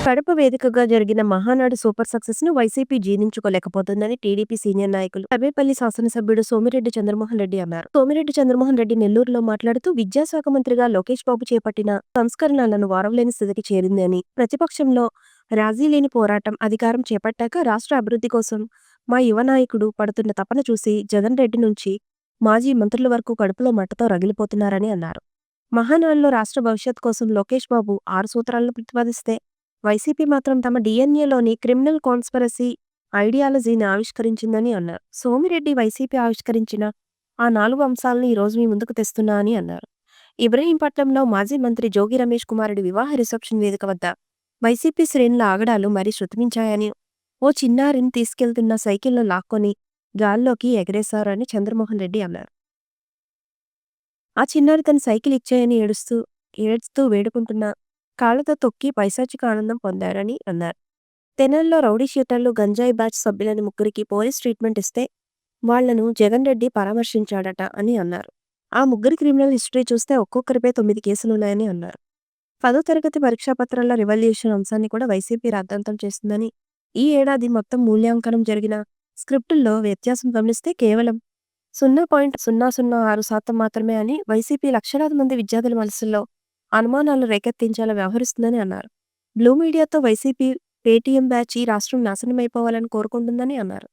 కడప వేదికగా జరిగిన Mahanadu super success ను వైసీపీ జీర్ణించుకోలేకపోతుందని టీడీపీ సీనియర్ నాయకులు సర్వేపల్లి శాసనసభ్యుడు సోమిరెడ్డి చంద్రమోహన్ రెడ్డి అన్నారు. సోమిరెడ్డి చంద్రమోహన్ రెడ్డి నెల్లూరులో మాట్లాడుతూ విద్యాశాఖ మంత్రిగా లోకేష్ బాబు చేపట్టిన సంస్కరణలను వారవలేని స్థితికి చేరింది అని, ప్రతిపక్షంలో రాజీలేని పోరాటం అధికారం చేపట్టాక రాష్ట్ర అభివృద్ధి కోసం మా యువ నాయకుడు పడుతున్న తపన చూసి జగన్ రెడ్డి నుంచి మాజీ మంత్రుల వరకు కడుపులో మంటతో రగిలిపోతున్నారని అన్నారు. మహానాడులో రాష్ట్ర భవిష్యత్ కోసం లోకేష్ బాబు 6 సూత్రాలను ప్రతిపాదిస్తే వైసీపీ మాత్రం తమ డీఎన్ఏలోని క్రిమినల్ కాన్స్పిరసీ ఐడియాలజీని ఆవిష్కరించిందని అన్నారు. సోమిరెడ్డి వైసీపీ ఆవిష్కరించిన ఆ 4 అంశాలను ఈ రోజు మీ ముందుకు తెస్తున్నా అని అన్నారు. ఇబ్రహీంపట్నంలో మాజీ మంత్రి జోగి రమేష్ కుమారుడి వివాహ రిసెప్షన్ వేదిక వద్ద వైసీపీ శ్రేణుల ఆగడాలు మరీ శృతిమించాయని, ఓ చిన్నారిని తీసుకెళ్తున్న సైకిల్లో లాక్కొని గాల్లోకి ఎగరేశారని చంద్రమోహన్ రెడ్డి అన్నారు. ఆ చిన్నారి తన సైకిల్ ఇచ్చేయని ఏడుస్తూ వేడుకుంటున్నా కాళ్లతో తొక్కి పైశాచిక ఆనందం పొందారని అన్నారు. తెనాలిలో రౌడీ షీటర్లు గంజాయి బ్యాచ్ సభ్యులని 3కి పోలీస్ ట్రీట్మెంట్ ఇస్తే వాళ్లను జగన్ రెడ్డి పరామర్శించాడట అని అన్నారు. ఆ 3 క్రిమినల్ హిస్టరీ చూస్తే ఒక్కొక్కరిపై 9 కేసులున్నాయని అన్నారు. 10వ తరగతి పరీక్షాపత్రాల రివల్యూషన్ అంశాన్ని కూడా వైసీపీ రాద్ధాంతం చేస్తుందని, ఈ ఏడాది మొత్తం మూల్యాంకనం జరిగిన స్క్రిప్టుల్లో వ్యత్యాసం గమనిస్తే కేవలం 0.006% మాత్రమే అని, వైసీపీ లక్షలాది మంది విద్యార్థుల మనసుల్లో అనుమానాలు రేకెత్తించేలా వ్యవహరిస్తుందని అన్నారు. బ్లూ మీడియాతో వైసీపీ పేటీఎం బ్యాచ్ ఈ రాష్ట్రం నాశనమైపోవాలని కోరుకుంటుందని అన్నారు.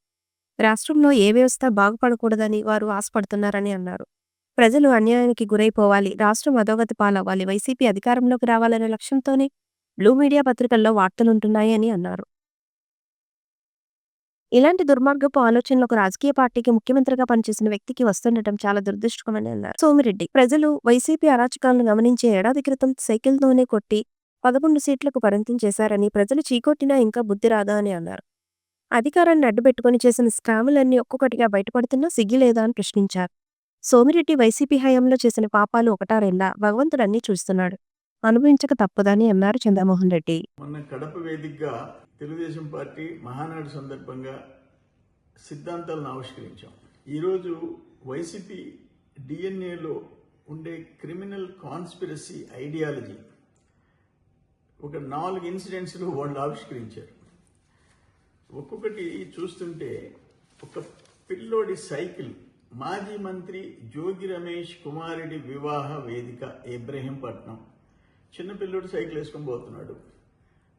రాష్ట్రంలో ఏ వ్యవస్థ బాగుపడకూడదని వారు ఆశపడుతున్నారని అన్నారు. ప్రజలు అన్యాయానికి గురైపోవాలి, రాష్ట్రం అధోగతి పాలవ్వాలి, వైసీపీ అధికారంలోకి రావాలనే లక్ష్యంతోనే బ్లూ మీడియా పత్రికల్లో వార్తలుంటున్నాయి అని అన్నారు. ఇలాంటి దుర్మార్గపు ఆలోచనలు ఒక రాజకీయ పార్టీకి ముఖ్యమంత్రిగా పనిచేసిన వ్యక్తికి వస్తుండటం చాలా దురదృష్టకరమని అన్నారు. సోమిరెడ్డి ప్రజలు వైసీపీ అరాచకాలను గమనించే ఏడాది క్రితం సైకిల్తోనే కొట్టి 11 సీట్లకు పరిమితం చేశారని, ప్రజలు చీకొట్టినా ఇంకా బుద్ధి రాదా అని అన్నారు. అధికారాన్ని అడ్డుపెట్టుకుని చేసిన స్కాములన్నీ ఒక్కొక్కటిగా బయటపడుతున్నా సిగ్గులేదా అని ప్రశ్నించారు. సోమిరెడ్డి వైసీపీ హయాంలో చేసిన పాపాలు ఒకటా రెండా, భగవంతుడు అన్నీ చూస్తున్నాడు, అనుభవించక తప్పదని అన్నారు చంద్రమోహన్ రెడ్డి. మొన్న కడప వేదికగా తెలుగుదేశం పార్టీ మహానాడు సందర్భంగా సిద్ధాంతాలను ఆవిష్కరించాం. ఈరోజు వైసీపీ డిఎన్ఏలో ఉండే క్రిమినల్ కాన్స్పిరసీ ఐడియాలజీ ఒక 4 ఇన్సిడెంట్స్లు వాళ్ళు ఆవిష్కరించారు. ఒక్కొక్కటి చూస్తుంటే ఒక పిల్లోడి సైకిల్ మాజీ మంత్రి జోగి రమేష్ కుమారుడి వివాహ వేదిక ఇబ్రహీంపట్నం, చిన్నపిల్లోడు సైకిల్ వేసుకొని పోతున్నాడు.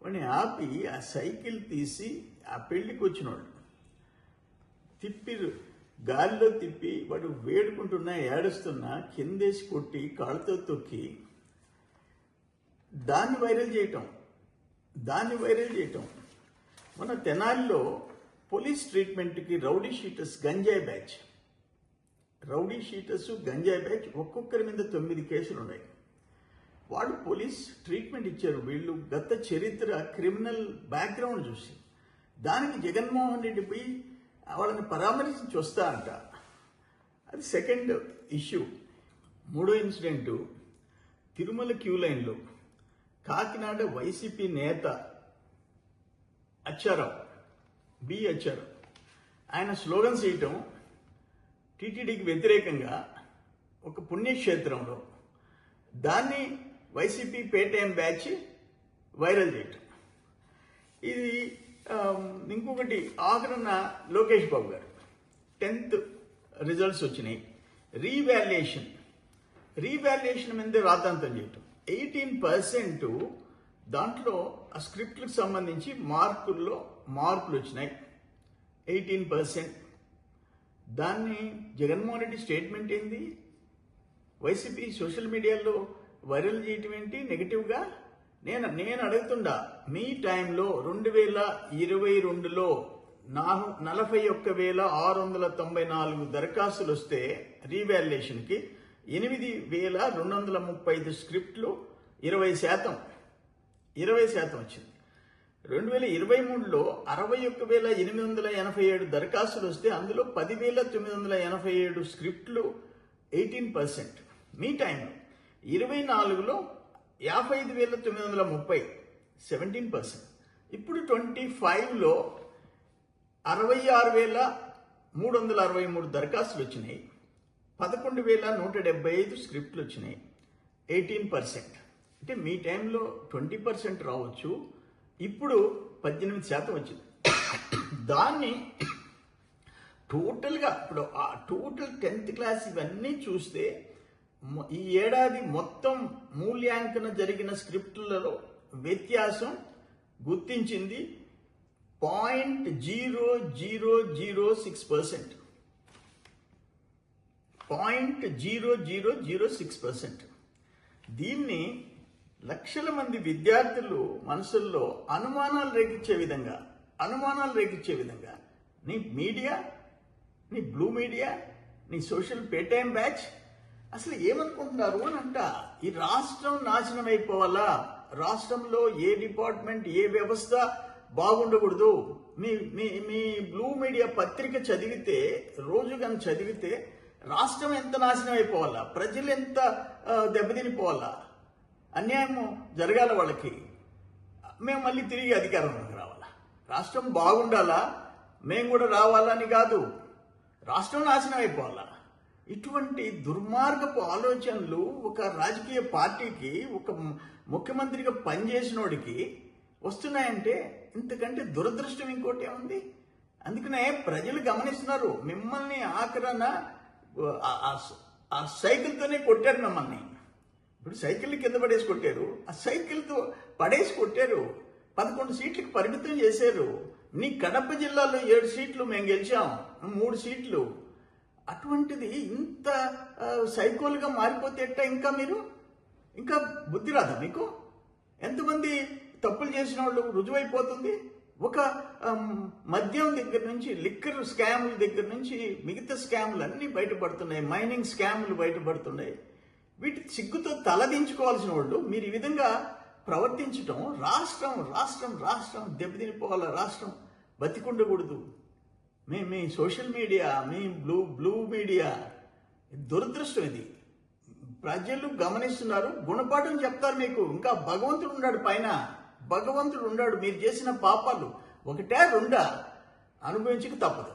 వాడిని ఆపి ఆ సైకిల్ తీసి ఆ పెళ్లికి వచ్చినవాడు గాలిలో తిప్పి వాడు వేడుకుంటున్నా ఏడుస్తున్నా కిందేసి కొట్టి కాళ్ళతో తొక్కి దాన్ని వైరల్ చేయటం. మన తెనాలిలో పోలీస్ ట్రీట్మెంట్కి రౌడీ షీటర్స్ గంజాయి బ్యాచ్ ఒక్కొక్కరి మీద 9 కేసులు ఉన్నాయి. వాళ్ళు పోలీస్ ట్రీట్మెంట్ ఇచ్చారు. వీళ్ళు గత చరిత్ర క్రిమినల్ బ్యాక్గ్రౌండ్ చూసి దానికి జగన్మోహన్ రెడ్డి పోయి వాళ్ళని పరామర్శించి వస్తా అంట. అది సెకండ్ ఇష్యూ. 3వ ఇన్సిడెంటు తిరుమల క్యూ లైన్లో కాకినాడ వైసీపీ నేత అచ్చారావు ఆయన స్లోగన్స్ చేయటం టీటీడీకి వ్యతిరేకంగా ఒక పుణ్యక్షేత్రంలో దాన్ని వైసీపీ పేటీఎం బ్యాచ్ వైరల్ చేయటం. ఇది ఇంకొకటి ఆఖరణ లోకేష్ బాబు గారు 10th రిజల్ట్స్ వచ్చినాయి. రీవాల్యుయేషన్ మీద రాద్ధాంతం చేయటం. 18% దాంట్లో ఆ స్క్రిప్ట్లకు సంబంధించి మార్కులు వచ్చినాయి. 18%. దాన్ని జగన్మోహన్ రెడ్డి స్టేట్మెంట్ ఏంది, వైసీపీ సోషల్ మీడియాలో వైరల్ చేయటం ఏంటి నెగిటివ్గా? నేను అడుగుతుండా, మీ టైంలో 2022లో 41,694 దరఖాస్తులు వస్తే రీవాల్యుయేషన్కి 8,235 స్క్రిప్ట్లు 20% వచ్చింది. 2023లో 61,887 దరఖాస్తులు వస్తే అందులో 10,987 స్క్రిప్ట్లు 18%. మీ టైంలో 24లో 55,930 17%. ఇప్పుడు 25లో 66,363 దరఖాస్తులు వచ్చినాయి. 11,175 స్క్రిప్ట్లు వచ్చినాయి. 18%. అంటే మీ టైంలో 20% రావచ్చు, ఇప్పుడు 18% వచ్చింది. దాన్ని టోటల్గా ఇప్పుడు ఆ టోటల్ 10th క్లాస్ ఇవన్నీ చూస్తే ఈ ఏడాది మొత్తం మూల్యాంకన జరిగిన స్క్రిప్టులలో వ్యత్యాసం గుర్తించింది 0.0006%. 0.0006%. దీన్ని లక్షల మంది విద్యార్థులు మనసుల్లో అనుమానాలు రేకిచ్చే విధంగా నీ మీడియా, నీ బ్లూ మీడియా, నీ సోషల్ పేటీఎం బ్యాచ్ అసలు ఏమనుకుంటున్నారు అని అంట. ఈ రాష్ట్రం నాశనం అయిపోవాలా, రాష్ట్రంలో ఏ డిపార్ట్మెంట్ ఏ వ్యవస్థ బాగుండకూడదు. మీ మీ మీ బ్లూ మీడియా పత్రిక చదివితే, రోజు కానీ చదివితే రాష్ట్రం ఎంత నాశనం అయిపోవాలా, ప్రజలు ఎంత దెబ్బతినిపోవాలా, అన్యాయం జరగాల వాళ్ళకి, మేము మళ్ళీ తిరిగి అధికారంలోకి రావాలా, రాష్ట్రం బాగుండాలా, మేము కూడా రావాలని కాదు, రాష్ట్రం నాశనం అయిపోవాలా. ఇటువంటి దుర్మార్గపు ఆలోచనలు ఒక రాజకీయ పార్టీకి, ఒక ముఖ్యమంత్రిగా పనిచేసినోడికి వస్తున్నాయంటే ఇంతకంటే దురదృష్టం ఇంకోటి ఏముంది? అందుకనే ప్రజలు గమనిస్తున్నారు. మిమ్మల్ని ఆఖరణ ఆ సైకిల్తోనే కొట్టారు మిమ్మల్ని. ఇప్పుడు సైకిల్ కింద పడేసి కొట్టారు, ఆ సైకిల్తో పడేసి కొట్టారు. 11 సీట్లకు పరిమితం చేశారు. నీ కడప జిల్లాలో 7 సీట్లు మేము గెలిచాం, 3 సీట్లు. అటువంటిది ఇంత సైకోలుగా మారిపోతే ఎట్టా? ఇంకా బుద్ధి రాదా మీకు? ఎంతమంది తప్పులు చేసిన వాళ్ళు రుజువైపోతుంది. ఒక మద్యం దగ్గర నుంచి, లిక్కర్ స్కాముల దగ్గర నుంచి మిగతా స్కాములు అన్నీ బయటపడుతున్నాయి, మైనింగ్ స్కాములు బయటపడుతున్నాయి. వీటి సిగ్గుతో తలదించుకోవాల్సిన వాళ్ళు మీరు ఈ విధంగా ప్రవర్తించడం, రాష్ట్రం దెబ్బతినిపోవాలా, రాష్ట్రం బతికుండకూడదు. మీ సోషల్ మీడియా, మీ బ్లూ మీడియా దురదృష్టం ఇది. ప్రజలు గమనిస్తున్నారు, గుణపాఠం చెప్తారు మీకు. ఇంకా భగవంతుడు ఉన్నాడు పైన, భగవంతుడు ఉన్నాడు. మీరు చేసిన పాపాలు 1, 2 అనుభవించక తప్పదు.